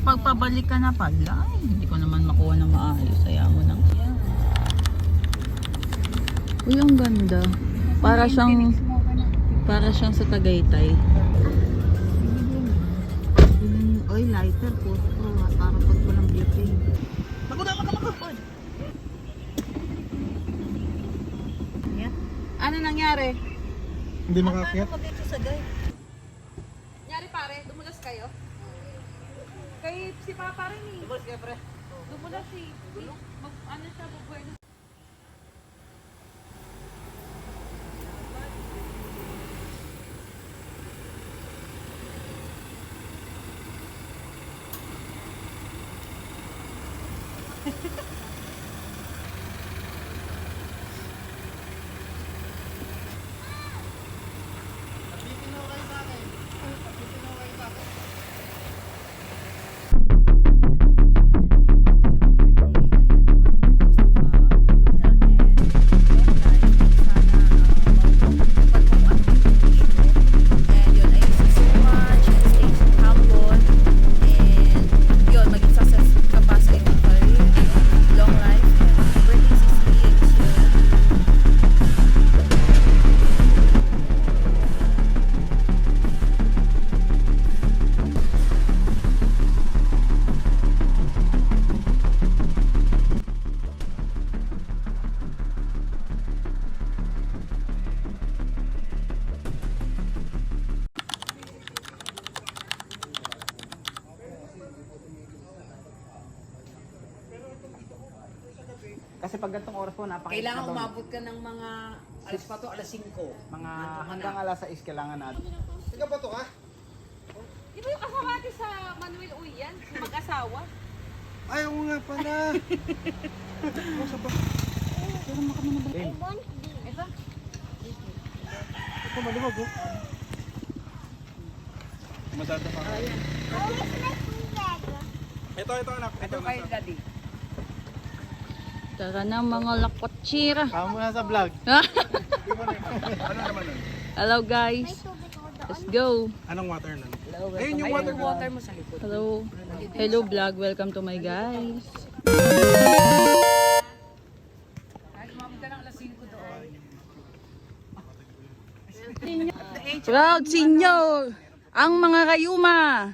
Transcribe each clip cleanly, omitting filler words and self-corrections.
Pagpabalik ka na pala. Ay, hindi ko naman makuha na maayos. Ayaw mo nang yan. Uy, ang ganda. Para siyang sa Tagaytay. Oy, lighter po. Para pag walang beauty. Magod. Ano nangyari? Hindi makakit. Nyari pare, dumulas kayo? Kay si Papa rin eh. Dumulas kayo, pre. Dumulas eh. Ano siya, bubuhay na. Kasi pag gantong oras po, napakita. Kailangan umabot ka ng mga alas pa to, alas 5. Mga hanggang alas 6 kailangan natin. Ikaw ba ito ka? Di ba yung kasama natin sa Manuel Uyan? Yung mag-asawa? Ay, oo nga pala. Ito? Ito maluwag oh. Masada pa. Ito anak. Ito kayo, Daddy. Tara na mga lakwatsira. Kamo na sa vlog. Ano naman nun? Hello guys. Let's go. Anong water nun? Ayun yung water mo sa likod. Hello. Hello vlog. Welcome to my guys. Kahit umabot ka ng alas 5 doon. Proud senior. Ang mga kayuma.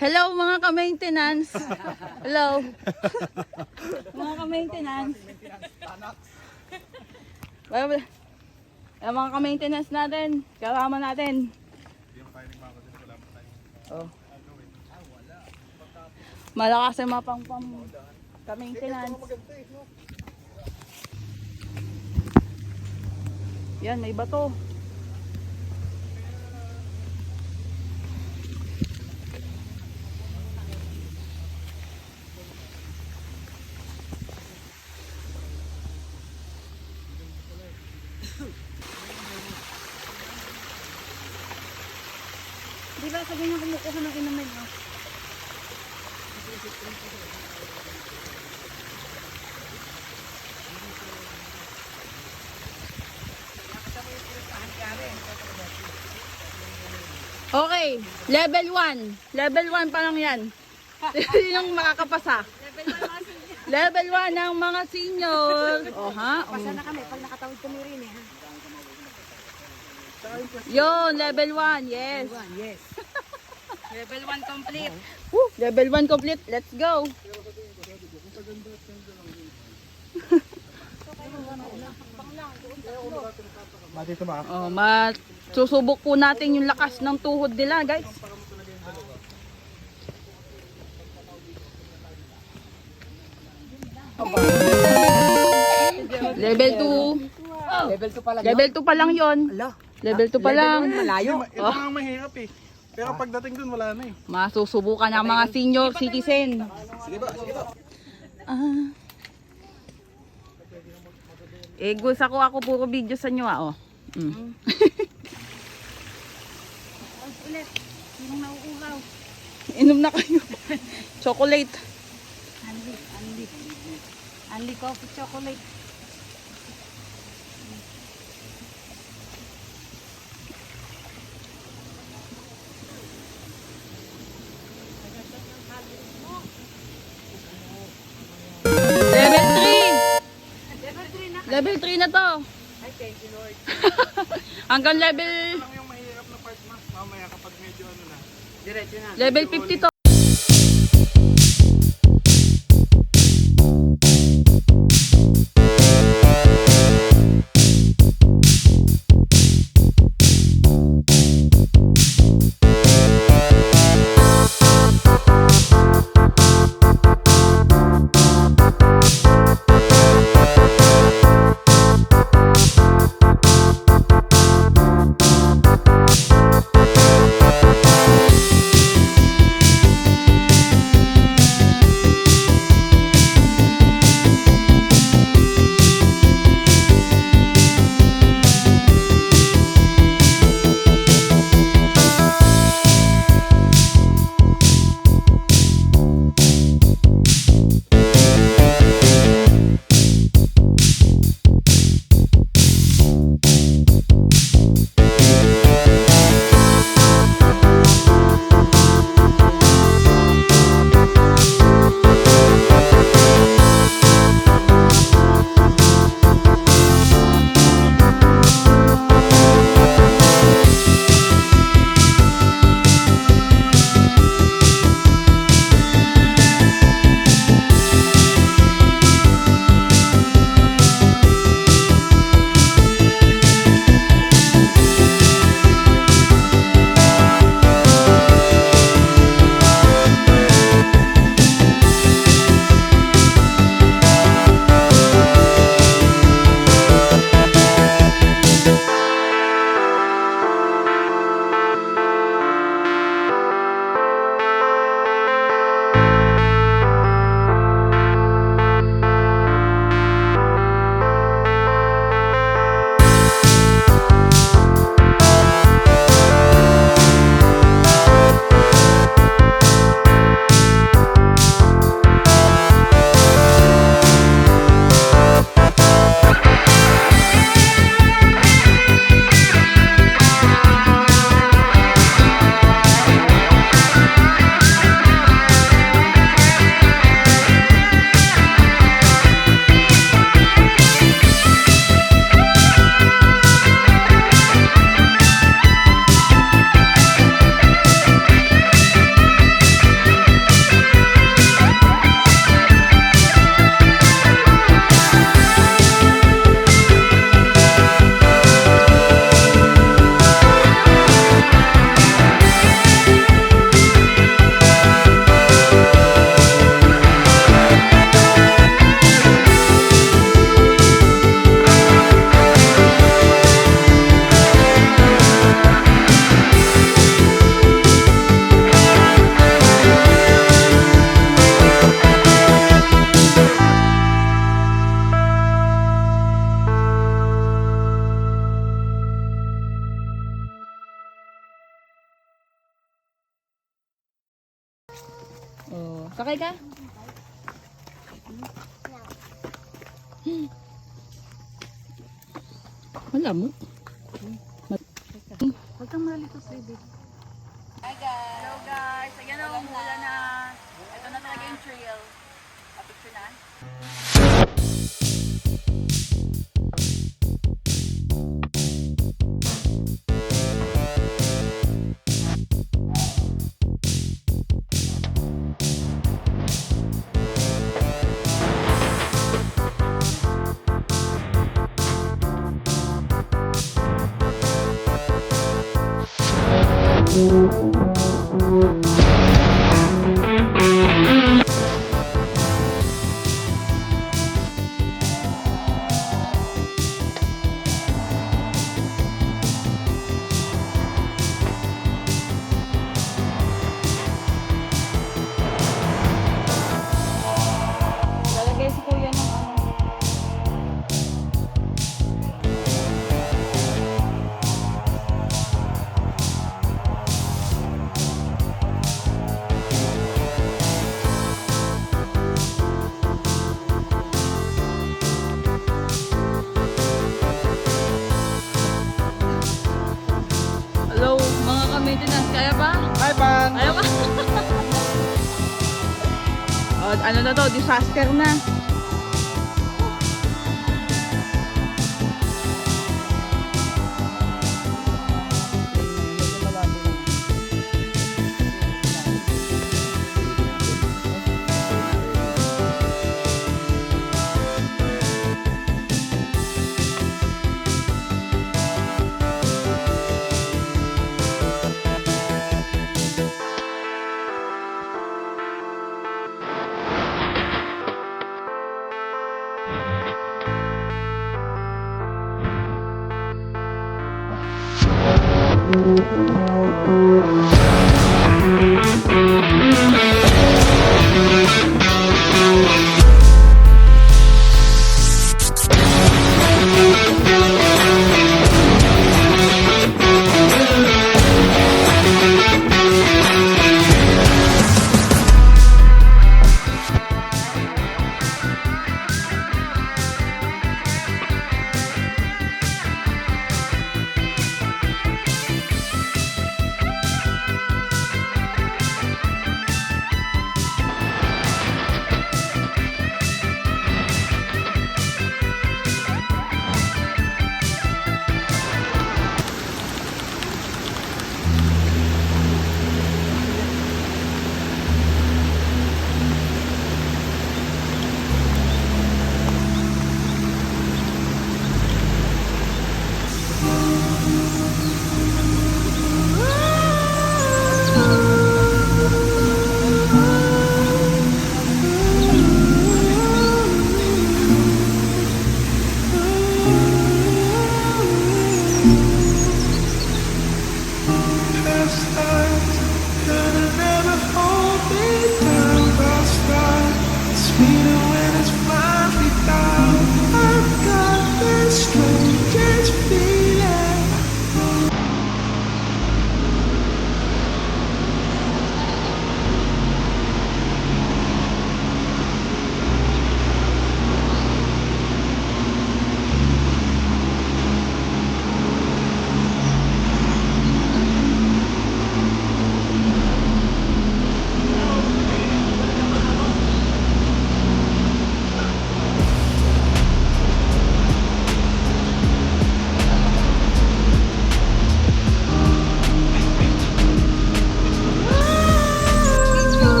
Hello mga ka-maintenance. Hello. Mga ka-maintenance. Mga ka-maintenance natin. Kasama natin. Oh. Malakas yung mga pang ka-maintenance. Yan, may bato. Di ba sabi niya kumukuha ng inumin mo? Okay, level 1. Level 1 pa lang yan. Sinong makakapasa? Level 1 ng mga senior. Oh, ha? Pasa na kami pag nakatawid kami rin eh. Yun, level 1. Yes. Yes. Level 1 complete. Woo, level 1 complete. Let's go. Dito ba? Oh, susubok po natin yung lakas ng tuhod nila, guys. Level 2. Level 2 pala. Level 2 pa lang yon. Ala. Level 2 pa lang. Malayo. Ito nga mahirap eh. Pero pagdating dun wala na eh. Masusubukan ng mga senior citizen. Sige ba? Ah. Gusto ako puro video sa inyo oh. Ulit. Sinong nauulaw? Inom na kayo. Chocolate. Anli coffee chocolate. Level 3 na to. Ay, thank you, Lord. Hanggang level Lang yung mahirap na part mas mamaya kapag medyo ano na. Diretso na. level 50 to. Oh, sakay ka? Wala mo. Huwag kang malitos, baby. Hi guys! Hello guys! Ayan na, umulan na. Ito na talaga yung trail. Papicture na. Lalagay si kuya ng ano. Hello, mga ka-maintenance. Kaya ba? Hi, Pan! Kaya ba? Ano na to? Disaster na.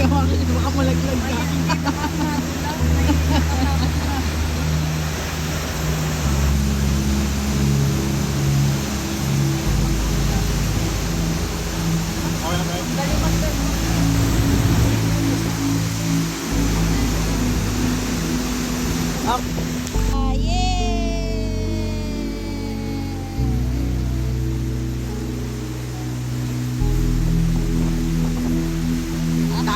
baka malaglag ka. Okay na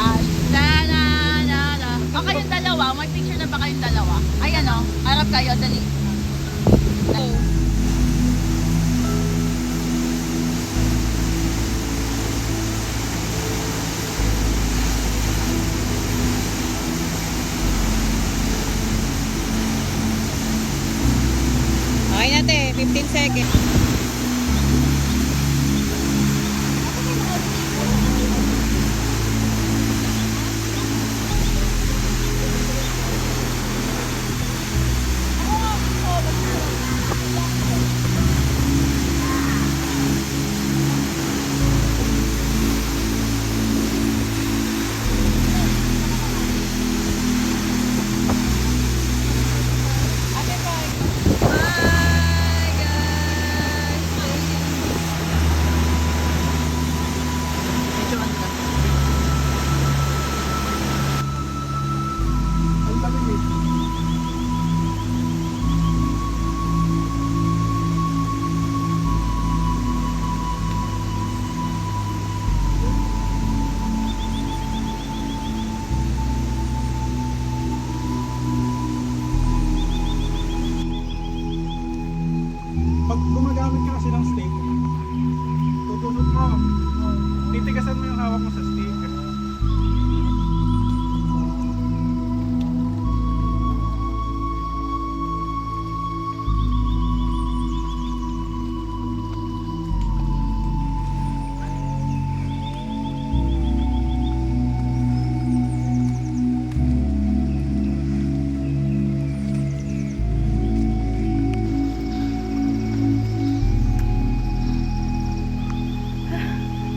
tayo. O kayong dalawa, may picture na ba kayong dalawa? Ayan o, harap kayo, dali. Okay na te, 15 seconds. Pag gumagamit ka kasi ng stick, tutusok mo. Titigasan mo yung hawak mo sa stick.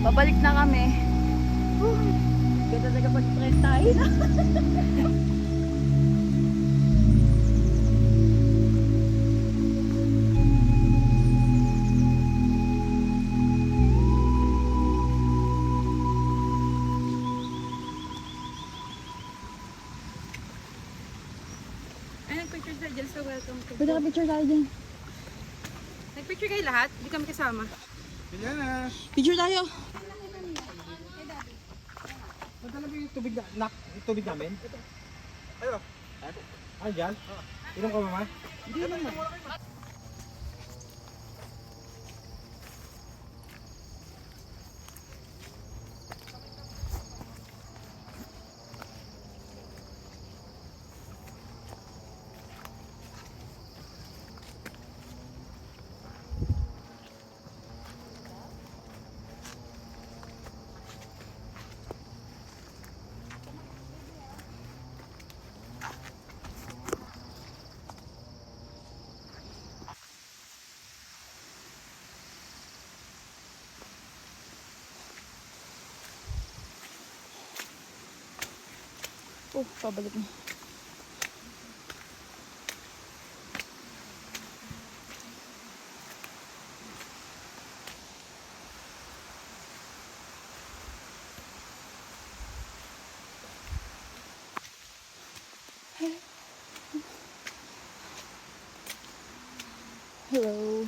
Babalik na kami. Ganda talaga pag-trend tayo na. Ay, nagpicture tayo dyan sa welcome to. Pwede ka picture tayo din. Nagpicture kayo lahat? Hindi kami kasama. Yan na. Picture tayo. Madala ba yung tubig na, yung tubig namin? Ayo. Ah, dyan? Inom ka mama? Hindi naman. Oh, pabalik na. Hello.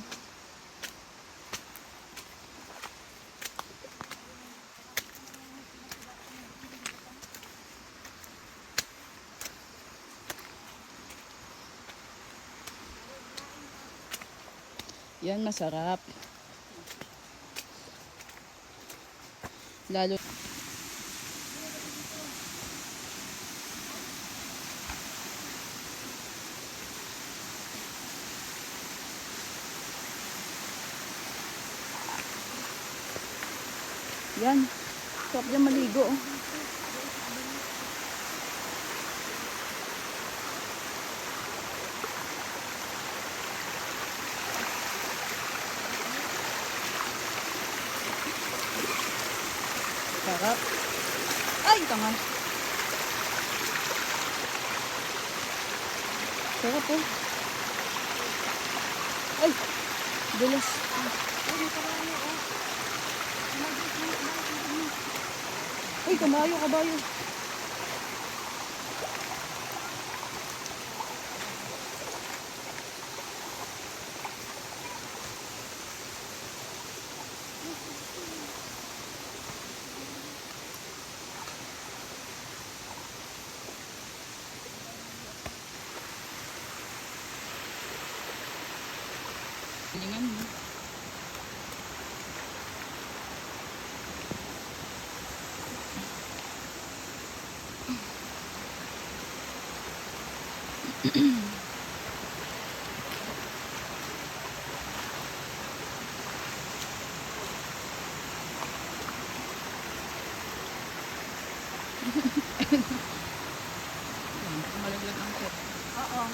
Yan, masarap. Lalo. Yan. Sarap dyan maligo. Sarap. Ay, tanga. Sarap po. Ay, dulas. Ay, kabayo, kabayo. Tingnan mo. Malaglag ang set. Oo.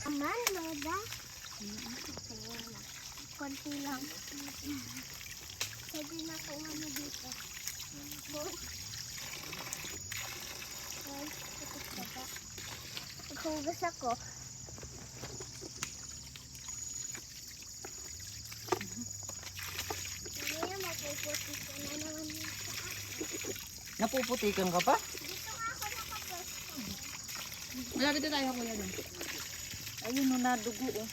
Aman, Lola. Konti lang. Pwede na kung ano dito. Ay, ikot ka ba? Maghugas ako. Hindi na mapuputi ko na naman yung saan. Napuputikan ka pa? Dito nga ako nakapwesto. Malapit na tayo, kuya. Doon. Ayun, no, nadugo, oh.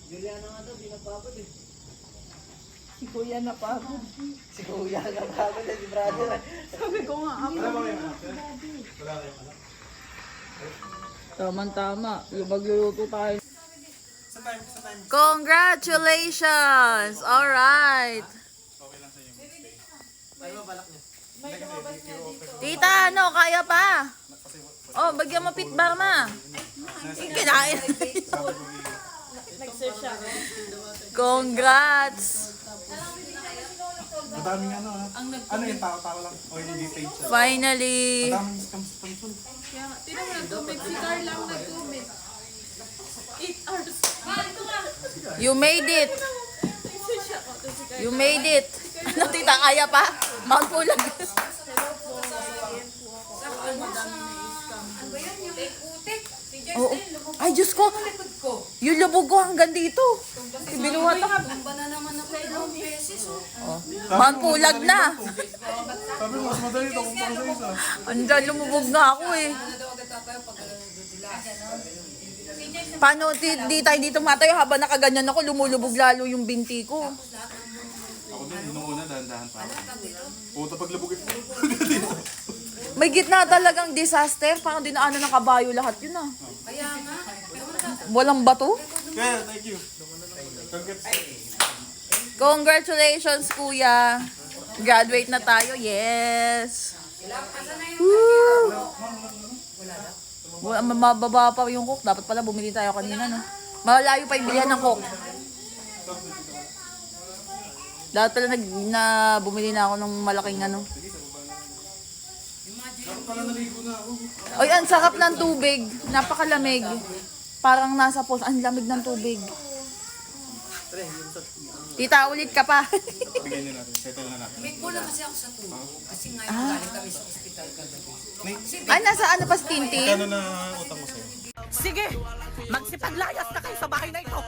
Juliana nga daw, di nagpapad eh. Si Kuya napagod. Si Kuya nagpapad eh, si brother. Sabi ko nga, ako. Wala ba kayong anak, sir? Wala kayong anak? Tama-tama. Yung magluluto tayo. Sa time. Congratulations! Alright. Okay lang sa inyo. Ano balak niya? Tita, ano? Kaya pa? Oh, bagyan mo pitbar ma. Kinain. Congrats! Madaming ano, ha? Ano yung tao-tao lang? O hindi page siya? Finally! Madaming scam sa pansol. Tinan mo, nag-comment. Si Carl lang nag-comment. 8 hours. You made it! You made it! Ano tita, kaya pa? Mount Pulag. Oo. Ay, Diyos ko! Yung lubog ko hanggang dito. Binuhat ako. Mount Pulag na. Sabi mo, mas madali ito kung sa isa. Andyan, lumubog na ako eh. Paano di tayo dito matayo habang nakaganyan ako, lumulubog lalo yung binti ko. Ako din, nung una, dahan-dahan pa ako. Puta paglabog ito. May gitna talagang disaster, parang dinaanan ng kabayo lahat yun ah. Walang bato. Kaya, thank you. Congrats. Congratulations, kuya. Graduate na tayo, yes. Woo! Mababa pa yung coke. Dapat pala bumili tayo kanina, no? Malayo pa yung bilihan ng coke. Dapat pala bumili na ako ng malaking ano. Oy, ang sarap ng tubig. Napakalamig. Parang nasa pool. Ang lamig ng tubig. Tita, ulit ka pa. Bigyan nyo natin. Settle na natin. May kulang kasi ako sa tulog. Kasi ngayon galing kami sa ospital kagabi. Ay, nasa ano pa si Tintin? Kano na utang mo sa'yo? Sige, magsipaglayas na kayo sa bahay na ito.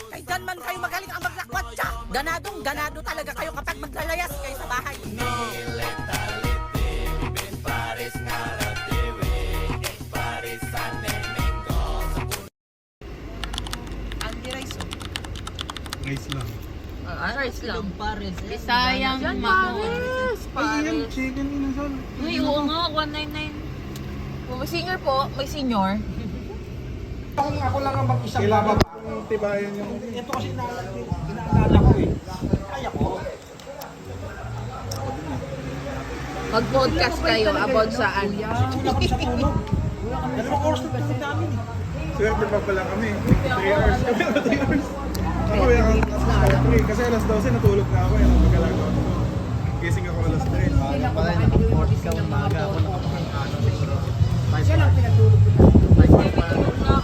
Kay dyan man kayo magaling ang maglakwat siya. Ganado talaga kayo kapag maglalayas kayo sa bahay. Rice lang. Rice lang. Pares. Bisayang Pares. Ay, yan. Chicken inasal. Uy, oo nga, 199. May senior po, may senior. Ako lang ang mag-isang Kailangan baba. pang tibayan yung... Ito kasi inaalala ko eh. Kaya ko. Mag-podcast kayo about saan. Wala kami sa tulog. Dalawang oras na tulog namin eh. Swerte pa pala kami. 3 hours. Kami na 3 hours. Ako yung kasi alas 12 natulog na ako. Yan ang pagkalagawa ko. Gising ako alas 3. Maaga pa rin, naka-40 ka umaga ako nakapag-ano siguro. Yan ang pinatulog ko na.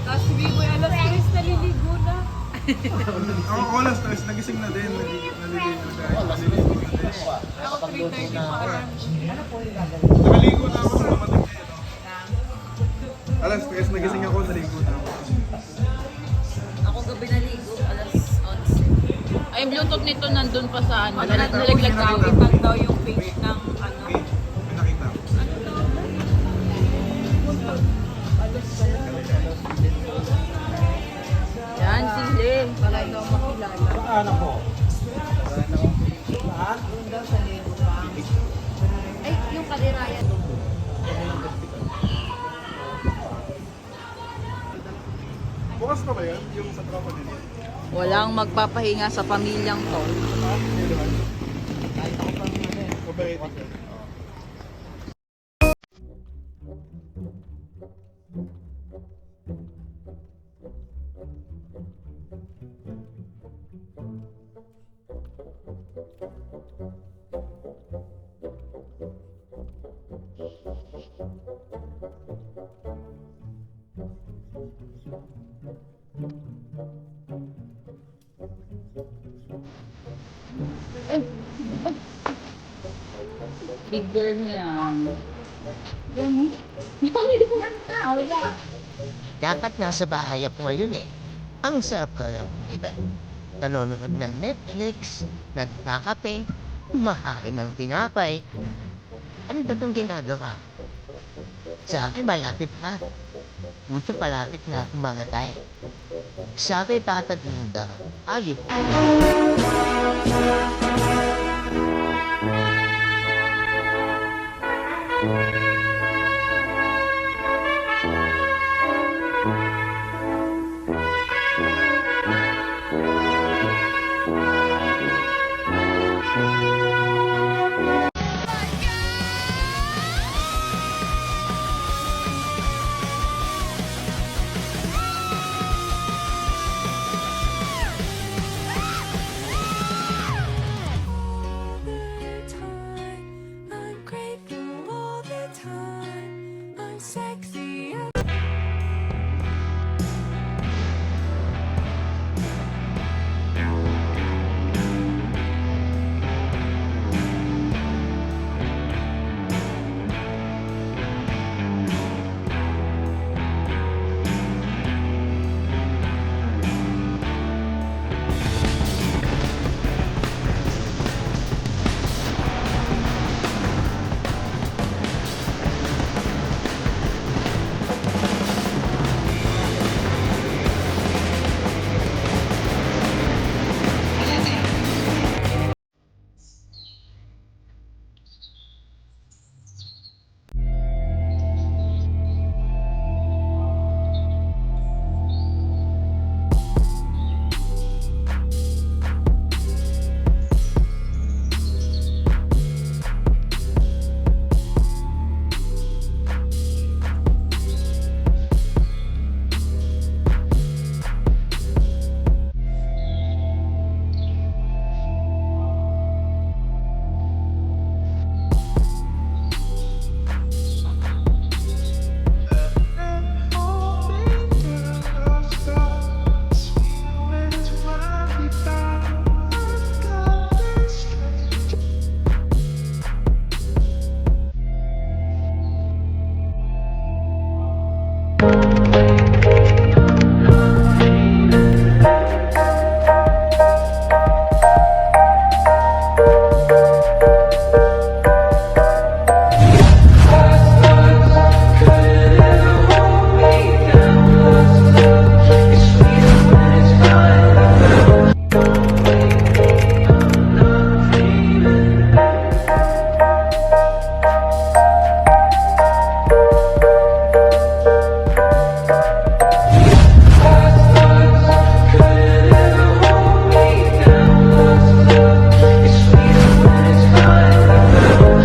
Tapos hindi mo alas 3 naliligo na. Ako alas 3 nagising na din. Naliligo na din. Ako 3:30 pa lang. Nakaligo na ako sa pamating kayo. Alas 3 nagising ako, naligo na ako. Ako gabi naligo, alas 11. Ay, Bluetooth nito nandun pa sa ano. Ano, Nalaglag na ako. Nakikita daw yung page ng ano. Okay, may nakita ako. Yan, sili. Wala daw makilala. Saan ako? Doon daw sa Lego pa. Ay, yung kalirayan. Bukas pa ba yan? Yung sa tropa din. Walang magpapahinga sa pamilyang to. Operating ka. Big girl yan. Dapat nasa bahay ako ngayon eh. Ang sarap ka lang, diba? Nanonood ng Netflix, nagkakape, kumakain ng tinapay. Ano ba itong ginagawa? Sa akin, malapit na. Buti palapit na kumagatay. Sabi tataganda, ayun.